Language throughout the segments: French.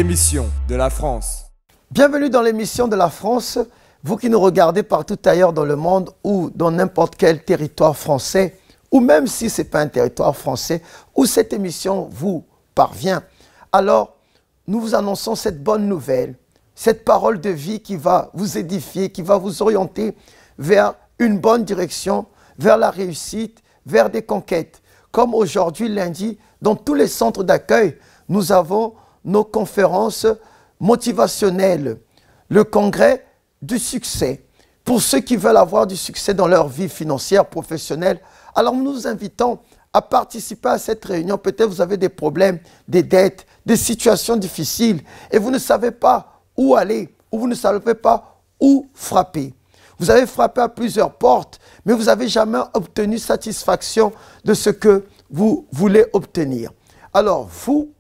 émission de la France. Bienvenue dans l'émission de la France, vous qui nous regardez partout ailleurs dans le monde ou dans n'importe quel territoire français, ou même si ce n'est pas un territoire français, où cette émission vous parvient. Alors, nous vous annonçons cette bonne nouvelle, cette parole de vie qui va vous édifier, qui va vous orienter vers une bonne direction, vers la réussite, vers des conquêtes. Comme aujourd'hui, lundi, dans tous les centres d'accueil, nous avons nos conférences motivationnelles, le congrès du succès. Pour ceux qui veulent avoir du succès dans leur vie financière, professionnelle, alors nous vous invitons à participer à cette réunion. Peut-être vous avez des problèmes, des dettes, des situations difficiles et vous ne savez pas où aller ou vous ne savez pas où frapper. Vous avez frappé à plusieurs portes, mais vous n'avez jamais obtenu satisfaction de ce que vous voulez obtenir. Alors vous,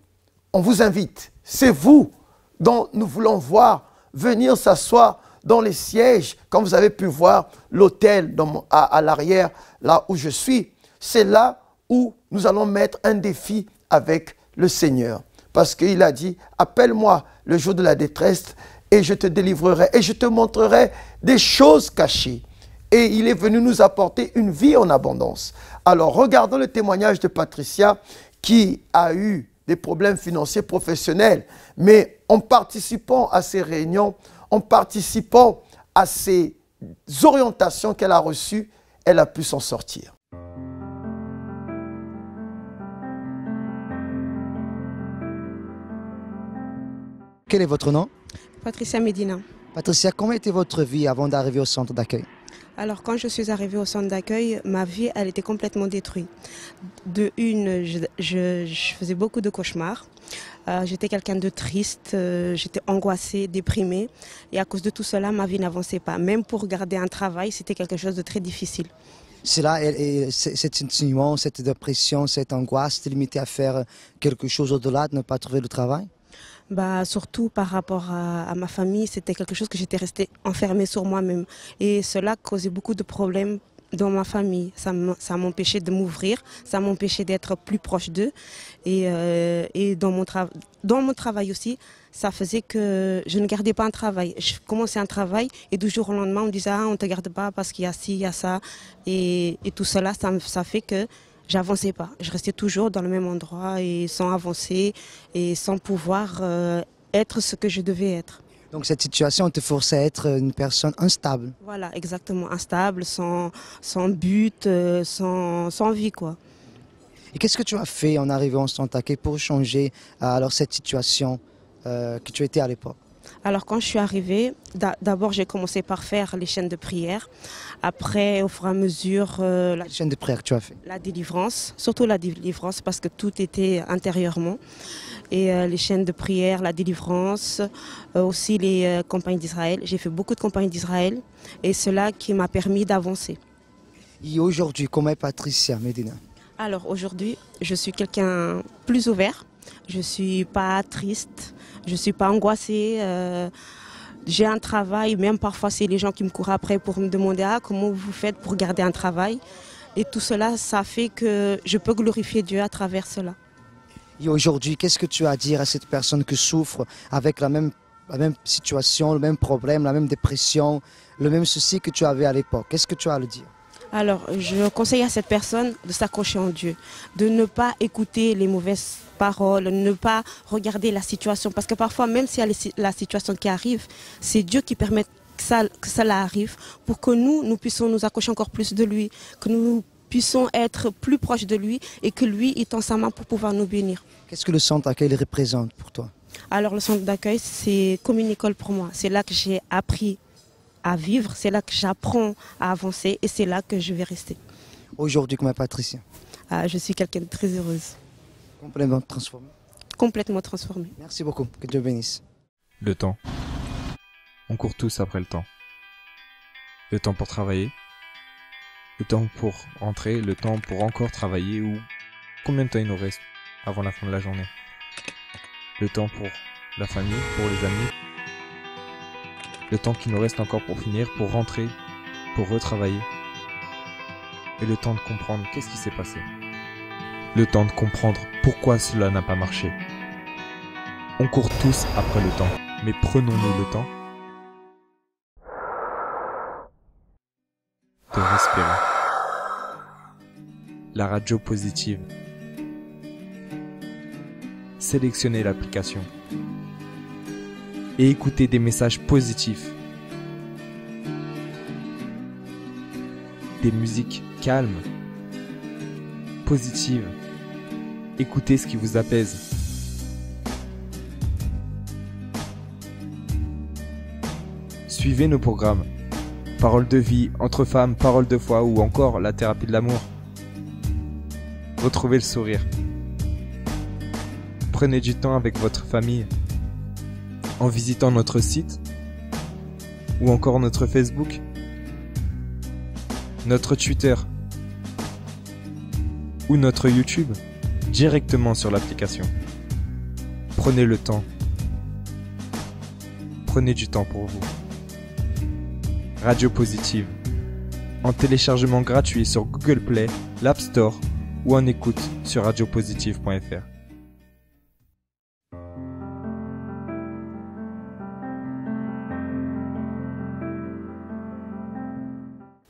on vous invite, c'est vous dont nous voulons voir venir s'asseoir dans les sièges, comme vous avez pu voir l'hôtel à l'arrière, là où je suis. C'est là où nous allons mettre un défi avec le Seigneur. Parce qu'il a dit, appelle-moi le jour de la détresse et je te délivrerai et je te montrerai des choses cachées. Et il est venu nous apporter une vie en abondance. Alors regardons le témoignage de Patricia qui a eu des problèmes financiers professionnels, mais en participant à ces réunions, en participant à ces orientations qu'elle a reçues, elle a pu s'en sortir. Quel est votre nom? Patricia Medina. Patricia, comment était votre vie avant d'arriver au centre d'accueil? Alors, quand je suis arrivée au centre d'accueil, ma vie, elle était complètement détruite. De une, je faisais beaucoup de cauchemars. J'étais quelqu'un de triste, j'étais angoissée, déprimée. Et à cause de tout cela, ma vie n'avançait pas. Même pour garder un travail, c'était quelque chose de très difficile. Cela, cette sentiment, cette dépression, cette angoisse, t'es limité à faire quelque chose au-delà de ne pas trouver le travail? Surtout par rapport à ma famille, c'était quelque chose que j'étais restée enfermée sur moi-même. Et cela causait beaucoup de problèmes dans ma famille. Ça m'empêchait de m'ouvrir, ça m'empêchait d'être plus proche d'eux. Et dans mon travail aussi, ça faisait que je ne gardais pas un travail. Je commençais un travail et du jour au lendemain, on me disait « Ah, on ne te garde pas parce qu'il y a ci, il y a ça ». Et tout cela, ça fait que j'avançais pas. Je restais toujours dans le même endroit et sans avancer et sans pouvoir être ce que je devais être. Donc cette situation te forçait à être une personne instable. Voilà, exactement, instable, sans but, sans vie, quoi. Et qu'est-ce que tu as fait en arrivant au centre d'accueil pour changer alors cette situation que tu étais à l'époque? Alors quand je suis arrivée, d'abord j'ai commencé par faire les chaînes de prière. Après, au fur et à mesure, Quelle chaîne de prière que tu as fait? La délivrance, surtout la délivrance parce que tout était intérieurement. Et les chaînes de prière, la délivrance, aussi les campagnes d'Israël. J'ai fait beaucoup de campagnes d'Israël et cela qui m'a permis d'avancer. Et aujourd'hui, comment est Patricia Medina? Alors aujourd'hui, je suis quelqu'un plus ouvert. Je ne suis pas triste, je ne suis pas angoissée. J'ai un travail, même parfois c'est les gens qui me courent après pour me demander comment vous faites pour garder un travail. Et tout cela, ça fait que je peux glorifier Dieu à travers cela. Et aujourd'hui, qu'est-ce que tu as à dire à cette personne qui souffre avec la même situation, le même problème, la même dépression, le même souci que tu avais à l'époque? Qu'est-ce que tu as à lui dire? Alors, je conseille à cette personne de s'accrocher en Dieu, de ne pas écouter les mauvaises paroles, ne pas regarder la situation. Parce que parfois, même s'il y a la situation qui arrive, c'est Dieu qui permet que ça arrive pour que nous puissions nous accrocher encore plus de lui, que nous puissions être plus proches de lui et que lui, il tend sa main pour pouvoir nous bénir. Qu'est-ce que le centre d'accueil représente pour toi? Alors, le centre d'accueil, c'est comme une école pour moi. C'est là que j'ai appris à vivre, c'est là que j'apprends à avancer et c'est là que je vais rester. Aujourd'hui, comment Patricia? Je suis quelqu'un de très heureuse. Complètement transformée? Complètement transformée. Merci beaucoup, que Dieu bénisse. Le temps. On court tous après le temps. Le temps pour travailler, le temps pour rentrer, le temps pour encore travailler ou combien de temps il nous reste avant la fin de la journée. Le temps pour la famille, pour les amis. Le temps qui nous reste encore pour finir, pour rentrer, pour retravailler. Et le temps de comprendre qu'est-ce qui s'est passé. Le temps de comprendre pourquoi cela n'a pas marché. On court tous après le temps, mais prenons-nous le temps de respirer. La radio positive. Sélectionnez l'application et écoutez des messages positifs. Des musiques calmes, positives. Écoutez ce qui vous apaise. Suivez nos programmes. Paroles de vie, entre femmes, paroles de foi ou encore la thérapie de l'amour. Retrouvez le sourire. Prenez du temps avec votre famille en visitant notre site ou encore notre Facebook, notre Twitter ou notre YouTube directement sur l'application. Prenez le temps. Prenez du temps pour vous. Radio Positive. En téléchargement gratuit sur Google Play, l'App Store ou en écoute sur radiopositive.fr.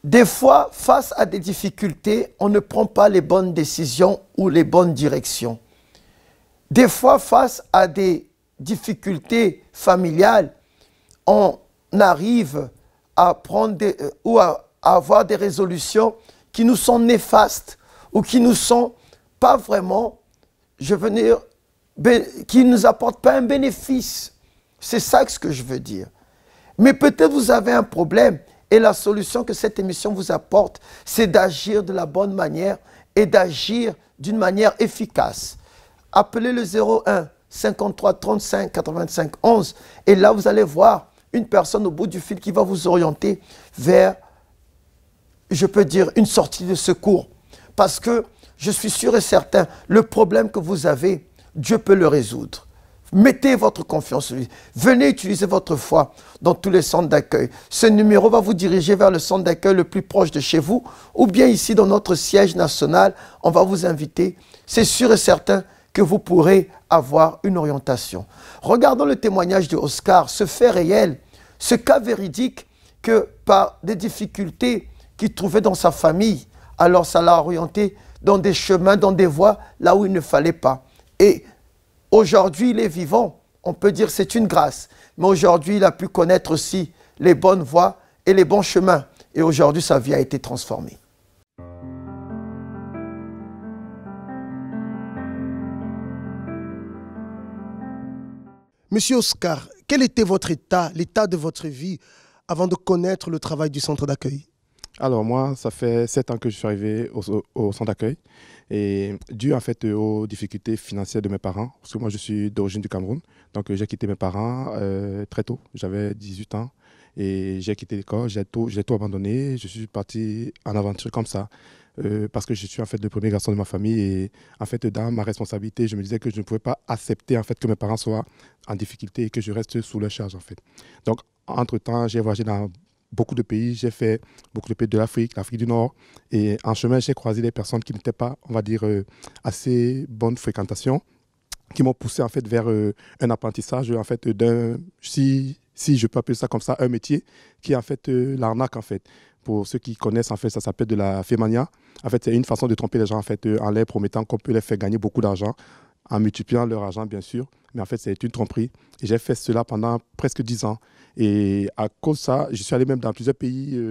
Des fois, face à des difficultés, on ne prend pas les bonnes décisions ou les bonnes directions. Des fois, face à des difficultés familiales, on arrive à prendre à avoir des résolutions qui nous sont néfastes ou qui nous sont pas vraiment, qui ne nous apportent pas un bénéfice. C'est ça ce que je veux dire. Mais peut-être vous avez un problème et la solution que cette émission vous apporte, c'est d'agir de la bonne manière et d'agir d'une manière efficace. Appelez le 01 53 35 85 11 et là vous allez voir une personne au bout du fil qui va vous orienter vers, je peux dire, une sortie de secours. Parce que je suis sûr et certain, le problème que vous avez, Dieu peut le résoudre. Mettez votre confiance en lui. Venez utiliser votre foi dans tous les centres d'accueil. Ce numéro va vous diriger vers le centre d'accueil le plus proche de chez vous ou bien ici dans notre siège national, on va vous inviter. C'est sûr et certain que vous pourrez avoir une orientation. Regardons le témoignage de Oscar, ce fait réel, ce cas véridique que par des difficultés qu'il trouvait dans sa famille, alors ça l'a orienté dans des chemins, dans des voies, là où il ne fallait pas. Et aujourd'hui, il est vivant, on peut dire c'est une grâce, mais aujourd'hui, il a pu connaître aussi les bonnes voies et les bons chemins. Et aujourd'hui, sa vie a été transformée. Monsieur Oscar, quel était votre état, l'état de votre vie avant de connaître le travail du centre d'accueil? Alors moi, ça fait 7 ans que je suis arrivé au centre d'accueil et dû en fait aux difficultés financières de mes parents, parce que moi je suis d'origine du Cameroun, donc j'ai quitté mes parents très tôt, j'avais 18 ans et j'ai quitté l'école, j'ai tout abandonné, je suis parti en aventure comme ça. Parce que je suis en fait le premier garçon de ma famille et en fait dans ma responsabilité, je me disais que je ne pouvais pas accepter en fait que mes parents soient en difficulté et que je reste sous leur charge en fait. Donc entre-temps, j'ai voyagé dans beaucoup de pays, j'ai fait beaucoup de pays de l'Afrique du Nord et en chemin, j'ai croisé des personnes qui n'étaient pas, on va dire, assez bonne fréquentation, qui m'ont poussé en fait vers un apprentissage en fait d'un, si je peux appeler ça comme ça, un métier qui est en fait l'arnaque en fait. Pour ceux qui connaissent, en fait, ça s'appelle de la fémania. En fait, c'est une façon de tromper les gens en fait, en leur promettant qu'on peut les faire gagner beaucoup d'argent, en multipliant leur argent, bien sûr. Mais en fait, c'est une tromperie. Et j'ai fait cela pendant presque 10 ans. Et à cause de ça, je suis allé même dans plusieurs pays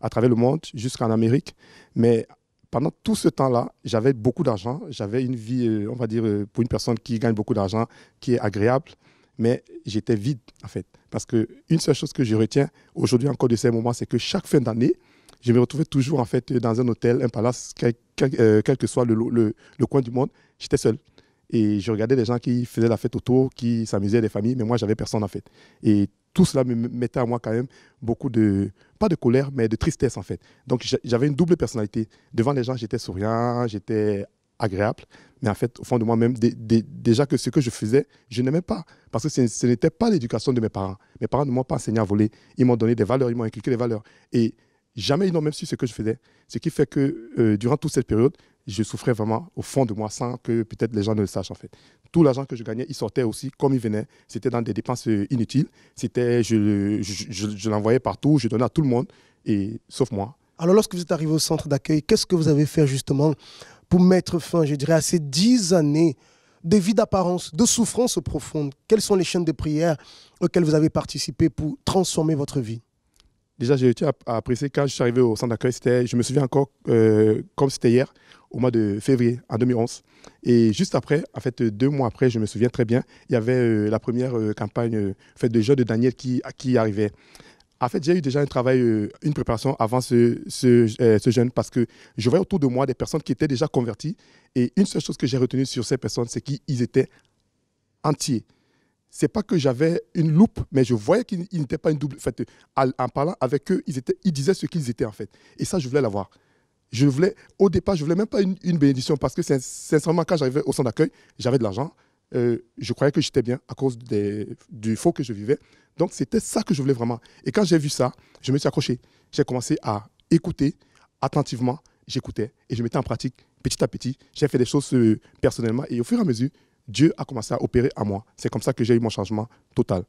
à travers le monde, jusqu'en Amérique. Mais pendant tout ce temps-là, j'avais beaucoup d'argent. J'avais une vie, on va dire, pour une personne qui gagne beaucoup d'argent, qui est agréable. Mais j'étais vide, en fait. Parce qu'une seule chose que je retiens aujourd'hui encore de ces moments, c'est que chaque fin d'année, je me retrouvais toujours, en fait, dans un hôtel, un palace, quel que soit le coin du monde, j'étais seul. Et je regardais les gens qui faisaient la fête autour, qui s'amusaient, les familles, mais moi, j'avais personne, en fait. Et tout cela me mettait à moi quand même beaucoup de, pas de colère, mais de tristesse, en fait. Donc, j'avais une double personnalité. Devant les gens, j'étais souriant, j'étais agréable, mais en fait, au fond de moi-même, déjà que ce que je faisais, je n'aimais pas, parce que ce n'était pas l'éducation de mes parents. Mes parents ne m'ont pas enseigné à voler, ils m'ont donné des valeurs, ils m'ont inculqué des valeurs, et jamais ils n'ont même su ce que je faisais, ce qui fait que durant toute cette période, je souffrais vraiment au fond de moi sans que peut-être les gens ne le sachent en fait. Tout l'argent que je gagnais, il sortait aussi comme il venait. C'était dans des dépenses inutiles. Je l'envoyais partout, je donnais à tout le monde, sauf moi. Alors, lorsque vous êtes arrivé au centre d'accueil, qu'est-ce que vous avez fait justement pour mettre fin, je dirais, à ces 10 années de vie d'apparence, de souffrance profonde? Quelles sont les chaînes de prière auxquelles vous avez participé pour transformer votre vie? Déjà, j'ai tiens à apprécier quand je suis arrivé au centre d'accueil, je me souviens encore comme c'était hier, au mois de février en 2011. Et juste après, en fait 2 mois après, je me souviens très bien, il y avait la première campagne de Jeûne de Daniel qui arrivait. En fait, j'ai eu déjà un travail, une préparation avant ce jeûne parce que je voyais autour de moi des personnes qui étaient déjà converties. Et une seule chose que j'ai retenue sur ces personnes, c'est qu'ils étaient entiers. C'est pas que j'avais une loupe, mais je voyais qu'ils n'étaient pas une double. En fait, en parlant avec eux, ils disaient ce qu'ils étaient en fait. Et ça, je voulais l'avoir. Au départ, je voulais même pas une bénédiction parce que sincèrement, quand j'arrivais au centre d'accueil, j'avais de l'argent. Je croyais que j'étais bien à cause du faux que je vivais. Donc, c'était ça que je voulais vraiment. Et quand j'ai vu ça, je me suis accroché. J'ai commencé à écouter attentivement. J'écoutais et je mettais en pratique petit à petit. J'ai fait des choses personnellement et au fur et à mesure, Dieu a commencé à opérer à moi. C'est comme ça que j'ai eu mon changement total.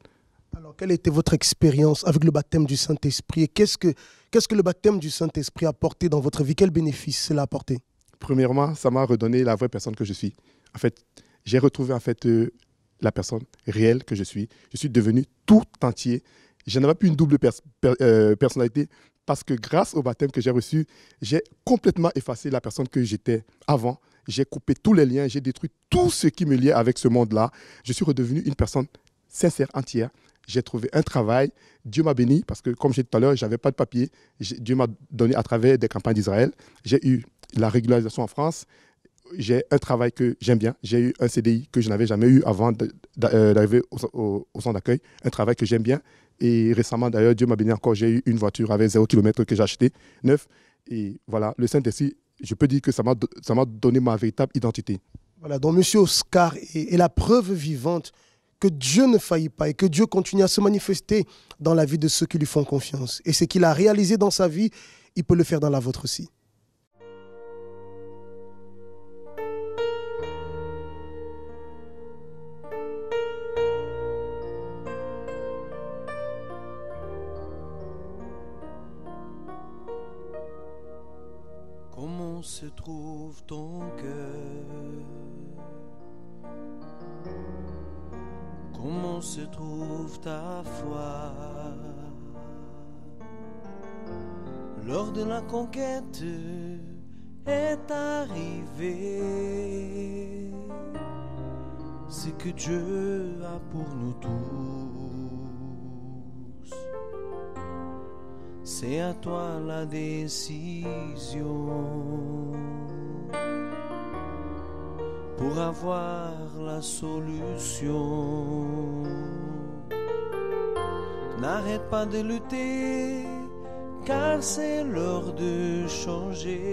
Alors, quelle était votre expérience avec le baptême du Saint-Esprit et qu'est-ce que le baptême du Saint-Esprit a apporté dans votre vie? Quel bénéfice cela a apporté? Premièrement, ça m'a redonné la vraie personne que je suis. En fait, j'ai retrouvé en fait la personne réelle que je suis. Je suis devenu tout entier. Je n'avais plus une double personnalité parce que grâce au baptême que j'ai reçu, j'ai complètement effacé la personne que j'étais avant. J'ai coupé tous les liens, j'ai détruit tout ce qui me liait avec ce monde-là. Je suis redevenu une personne sincère, entière. J'ai trouvé un travail. Dieu m'a béni parce que, comme j'ai dit tout à l'heure, je n'avais pas de papier. Dieu m'a donné à travers des campagnes d'Israël. J'ai eu la régularisation en France. J'ai un travail que j'aime bien. J'ai eu un CDI que je n'avais jamais eu avant d'arriver au centre d'accueil. Un travail que j'aime bien. Et récemment, d'ailleurs, Dieu m'a béni encore. J'ai eu une voiture avec 0 km que j'ai achetée, neuf. Et voilà, le Saint-Esprit, je peux dire que ça m'a donné ma véritable identité. Voilà, donc M. Oscar est la preuve vivante que Dieu ne faillit pas et que Dieu continue à se manifester dans la vie de ceux qui lui font confiance. Et ce qu'il a réalisé dans sa vie, il peut le faire dans la vôtre aussi. Comment se trouve ton cœur? Comment se trouve ta foi? Lors de la conquête est arrivé ce que Dieu a pour nous tous. C'est à toi la décision pour avoir la solution. N'arrête pas de lutter, car c'est l'heure de changer.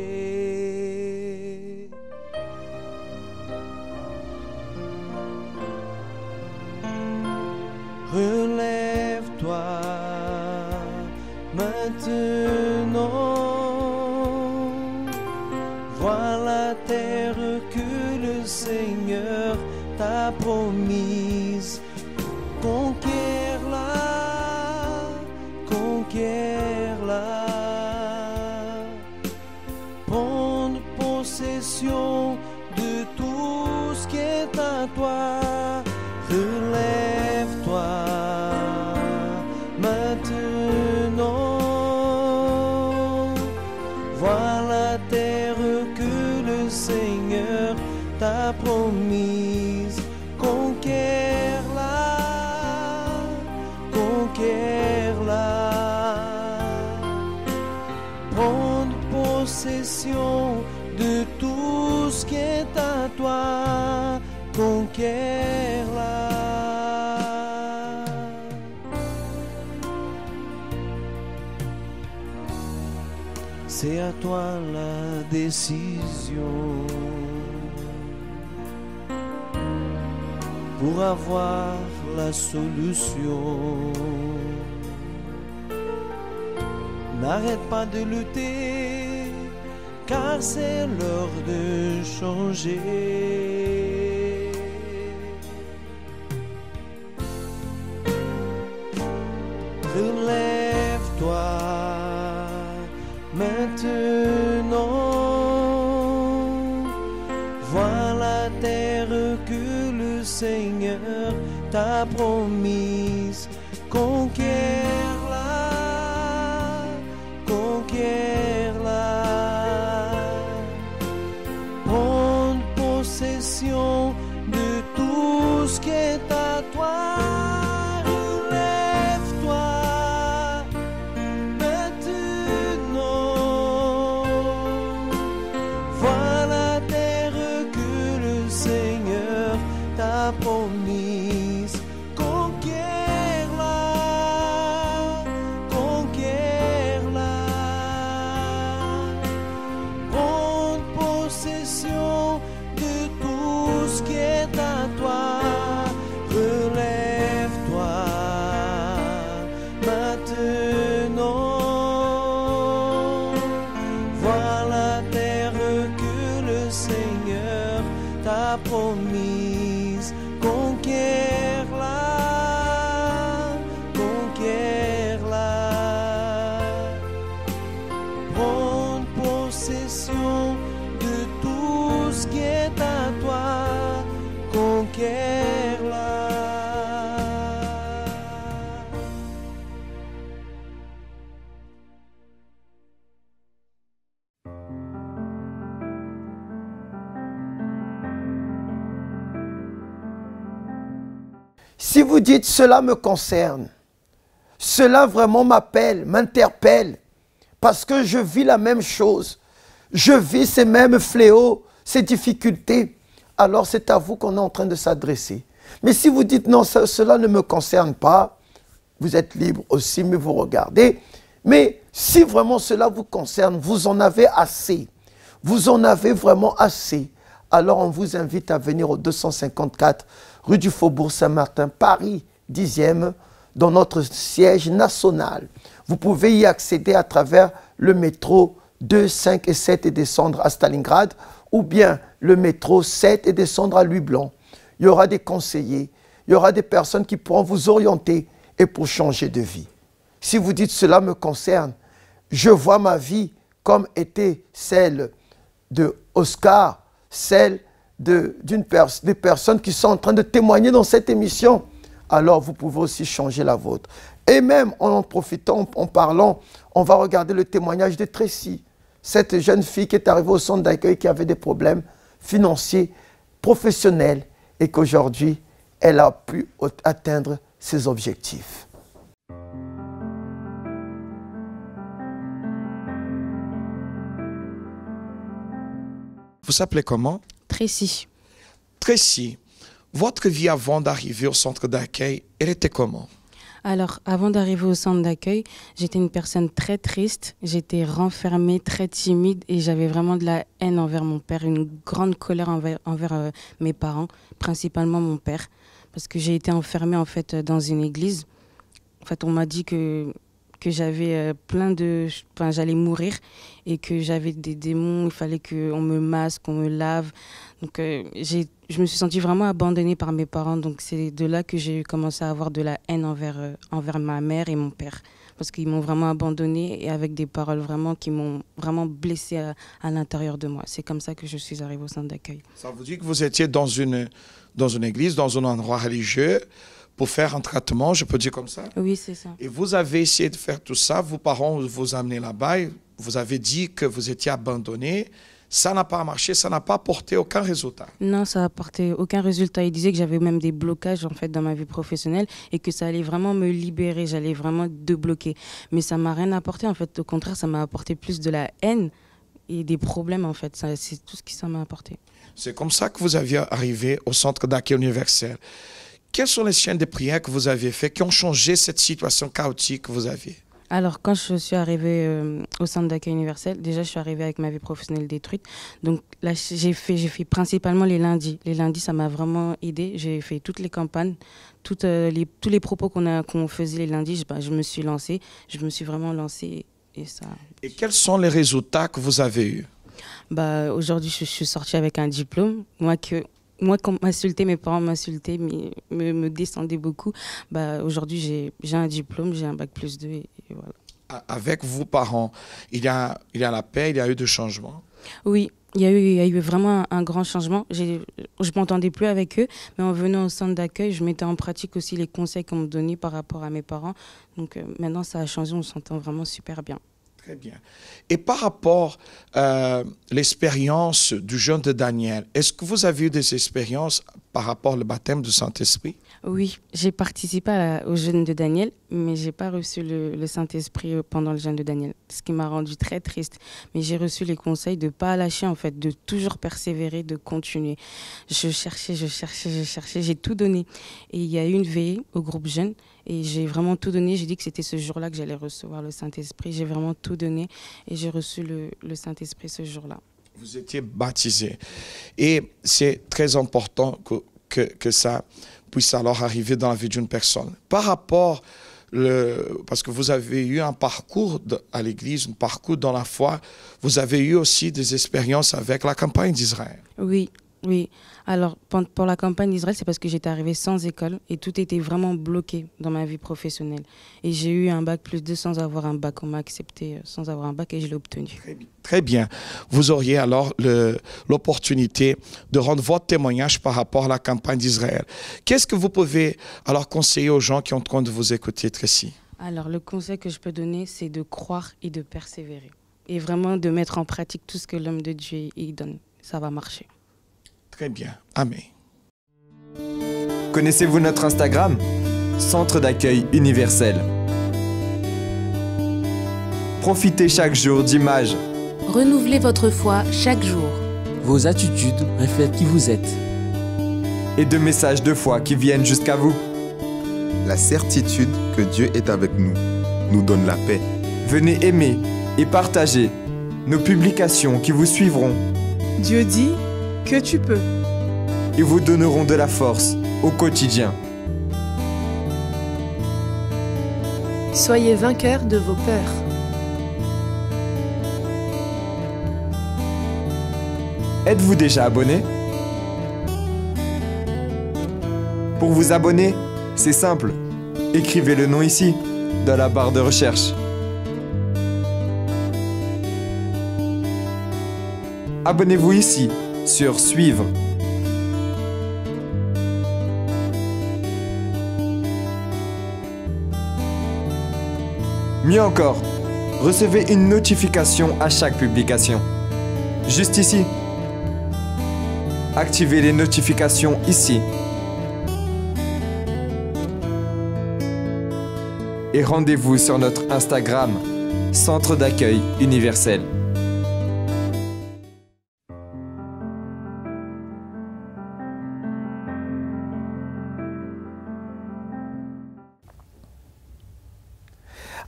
Relève-toi maintenant, vois la terre que le Seigneur t'a promise. Conquiers-la, conquiers-la. Prendre possession de tout ce qui est à toi. Relève-toi maintenant, vois la terre que le Seigneur t'a promise. Conquiers-la, conquiers-la. Prendre possession de tout ce qui est à toi. Conquiers-la. C'est à toi la décision pour avoir la solution. N'arrête pas de lutter, car c'est l'heure de changer. Relève-toi maintenant, vois la terre que le Seigneur t'a promise. Conquiers-la, conquiers-la. Prends possession de tout ce qui est à toi. Relève-toi maintenant. Vois la terre que le Seigneur t'a promise. Conquiers-la, conquiers-la. Prends possession de tout ce qui est à toi. Relève-toi maintenant. Vois la terre que le Seigneur t'a promise. Conquiers-la, conquiers-la. Prends possession de tout ce qui est à toi. Conquiers-la. Si vous dites cela me concerne, cela vraiment m'appelle, m'interpelle, parce que je vis la même chose, je vis ces mêmes fléaux, ces difficultés, alors c'est à vous qu'on est en train de s'adresser. Mais si vous dites non, cela ne me concerne pas, vous êtes libre aussi, mais vous regardez. Mais si vraiment cela vous concerne, vous en avez assez, vous en avez vraiment assez, alors on vous invite à venir au 254 rue du Faubourg Saint-Martin, Paris 10e, dans notre siège national. Vous pouvez y accéder à travers le métro 2, 5 et 7 et descendre à Stalingrad, ou bien le métro 7 et descendre à Louis-Blanc. Il y aura des conseillers, il y aura des personnes qui pourront vous orienter et pour changer de vie. Si vous dites cela me concerne, je vois ma vie comme était celle de Oscar, celle des personnes qui sont en train de témoigner dans cette émission, alors vous pouvez aussi changer la vôtre. Et même en profitant, en parlant, on va regarder le témoignage de Tracy, cette jeune fille qui est arrivée au centre d'accueil qui avait des problèmes financiers, professionnels, et qu'aujourd'hui, elle a pu atteindre ses objectifs. Vous s'appelez comment? Tracy. Tracy, votre vie avant d'arriver au centre d'accueil, elle était comment? Alors, avant d'arriver au centre d'accueil, j'étais une personne très triste, j'étais renfermée, très timide et j'avais vraiment de la haine envers mon père, une grande colère envers mes parents, principalement mon père, parce que j'ai été enfermée en fait dans une église. En fait, on m'a dit que j'avais j'allais mourir et que j'avais des démons, il fallait qu'on me masse, qu'on me lave. Donc je me suis sentie vraiment abandonnée par mes parents. Donc c'est de là que j'ai commencé à avoir de la haine envers ma mère et mon père. Parce qu'ils m'ont vraiment abandonnée et avec des paroles vraiment qui m'ont vraiment blessée à l'intérieur de moi. C'est comme ça que je suis arrivée au centre d'accueil. Ça vous dit que vous étiez dans une église, dans un endroit religieux, pour faire un traitement, je peux dire comme ça? Oui, c'est ça. Et vous avez essayé de faire tout ça, vos parents vous amenaient là-bas, vous avez dit que vous étiez abandonné, ça n'a pas marché, ça n'a pas apporté aucun résultat. Non, ça n'a apporté aucun résultat. Ils disaient que j'avais même des blocages en fait dans ma vie professionnelle et que ça allait vraiment me libérer, j'allais vraiment débloquer. Mais ça m'a rien apporté en fait, au contraire, ça m'a apporté plus de la haine et des problèmes en fait, c'est tout ce que ça m'a apporté. C'est comme ça que vous aviez arrivé au centre d'accueil universel. Quelles sont les chaînes de prière que vous avez faites qui ont changé cette situation chaotique que vous aviez? Alors, quand je suis arrivée au centre d'accueil universel, déjà, je suis arrivée avec ma vie professionnelle détruite. Donc là, j'ai fait principalement les lundis. Les lundis, ça m'a vraiment aidée. J'ai fait toutes les campagnes, tous les propos qu'on faisait les lundis. Je me suis lancée. Je me suis vraiment lancée et ça... Et quels sont les résultats que vous avez eus? Bah, aujourd'hui, je suis sortie avec un diplôme. Moi, quand m'insultait, mes parents m'insultaient, me descendaient beaucoup. Bah, aujourd'hui, j'ai un diplôme, j'ai un bac+2 et voilà. Avec vos parents, il y a la paix, il y a eu des changements. Oui, il y a eu vraiment un grand changement. Je m'entendais plus avec eux, mais en venant au centre d'accueil, je mettais en pratique aussi les conseils qu'on me donnait par rapport à mes parents. Donc maintenant, ça a changé, on s'entend vraiment super bien. Très bien. Et par rapport à l'expérience du jeûne de Daniel, est-ce que vous avez eu des expériences par rapport au baptême du Saint-Esprit? Oui, j'ai participé au jeûne de Daniel, mais je n'ai pas reçu le Saint-Esprit pendant le jeûne de Daniel, ce qui m'a rendu très triste. Mais j'ai reçu les conseils de ne pas lâcher, en fait, de toujours persévérer, de continuer. Je cherchais, j'ai tout donné. Et il y a eu une veillée au groupe jeune, et j'ai vraiment tout donné. J'ai dit que c'était ce jour-là que j'allais recevoir le Saint-Esprit. J'ai vraiment tout donné, et j'ai reçu le Saint-Esprit ce jour-là. Vous étiez baptisé. Et c'est très important que ça puisse alors arriver dans la vie d'une personne. Par rapport, parce que vous avez eu un parcours à l'église, un parcours dans la foi, vous avez eu aussi des expériences avec la campagne d'Israël. Oui, oui. Alors, pour la campagne d'Israël, c'est parce que j'étais arrivée sans école et tout était vraiment bloqué dans ma vie professionnelle. Et j'ai eu un bac+2 sans avoir un bac. On m'a accepté sans avoir un bac et je l'ai obtenu. Très bien. Vous auriez alors l'opportunité de rendre votre témoignage par rapport à la campagne d'Israël. Qu'est-ce que vous pouvez alors conseiller aux gens qui sont en train de vous écouter, Tracy? Alors, le conseil que je peux donner, c'est de croire et de persévérer. Et vraiment de mettre en pratique tout ce que l'homme de Dieu y donne. Ça va marcher. Très bien. Amen. Connaissez-vous notre Instagram? Centre d'accueil universel. Profitez chaque jour d'images. Renouvelez votre foi chaque jour. Vos attitudes reflètent qui vous êtes. Et de messages de foi qui viennent jusqu'à vous. La certitude que Dieu est avec nous donne la paix. Venez aimer et partager nos publications qui vous suivront. Dieu dit que tu peux. Et vous donneront de la force au quotidien. Soyez vainqueurs de vos peurs. Êtes-vous déjà abonné? Pour vous abonner, c'est simple. Écrivez le nom ici, dans la barre de recherche. Abonnez-vous ici, sur Suivre. Mieux encore, recevez une notification à chaque publication. Juste ici. Activez les notifications ici. Et rendez-vous sur notre Instagram, Centre d'accueil universel.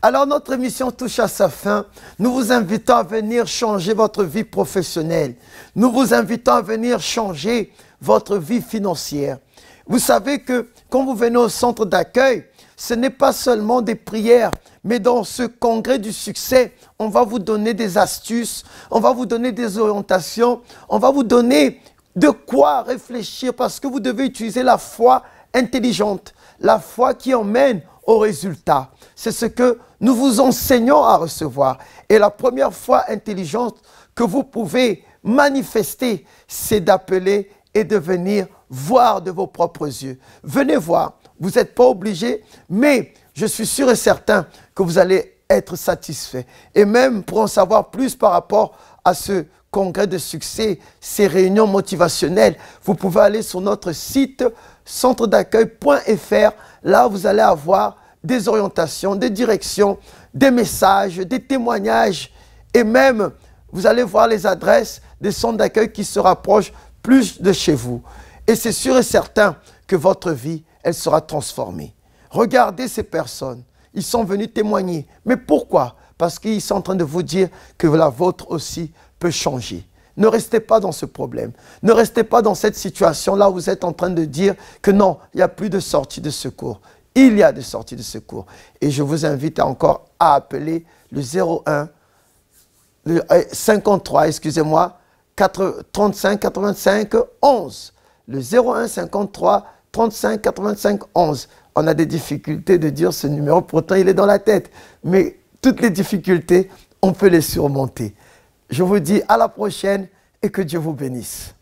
Alors notre émission touche à sa fin. Nous vous invitons à venir changer votre vie professionnelle. Nous vous invitons à venir changer votre vie financière. Vous savez que quand vous venez au centre d'accueil, ce n'est pas seulement des prières, mais dans ce congrès du succès, on va vous donner des astuces, on va vous donner des orientations, on va vous donner de quoi réfléchir parce que vous devez utiliser la foi intelligente, la foi qui emmène au résultat. C'est ce que nous vous enseignons à recevoir. Et la première foi intelligente que vous pouvez manifester, c'est d'appeler et de venir voir de vos propres yeux. Venez voir. Vous n'êtes pas obligé, mais je suis sûr et certain que vous allez être satisfait. Et même pour en savoir plus par rapport à ce congrès de succès, ces réunions motivationnelles, vous pouvez aller sur notre site centredaccueil.fr. Là, vous allez avoir des orientations, des directions, des messages, des témoignages et même, vous allez voir les adresses des centres d'accueil qui se rapprochent plus de chez vous. Et c'est sûr et certain que votre vie, elle sera transformée. Regardez ces personnes. Ils sont venus témoigner. Mais pourquoi? Parce qu'ils sont en train de vous dire que la vôtre aussi peut changer. Ne restez pas dans ce problème. Ne restez pas dans cette situation-là où vous êtes en train de dire que non, il n'y a plus de sortie de secours. Il y a des sorties de secours. Et je vous invite encore à appeler le 01 53, excusez-moi, 35 85 11. Le 01 53 35 85 11. On a des difficultés de dire ce numéro, pourtant il est dans la tête. Mais toutes les difficultés, on peut les surmonter. Je vous dis à la prochaine et que Dieu vous bénisse.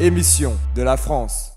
Émission de la France.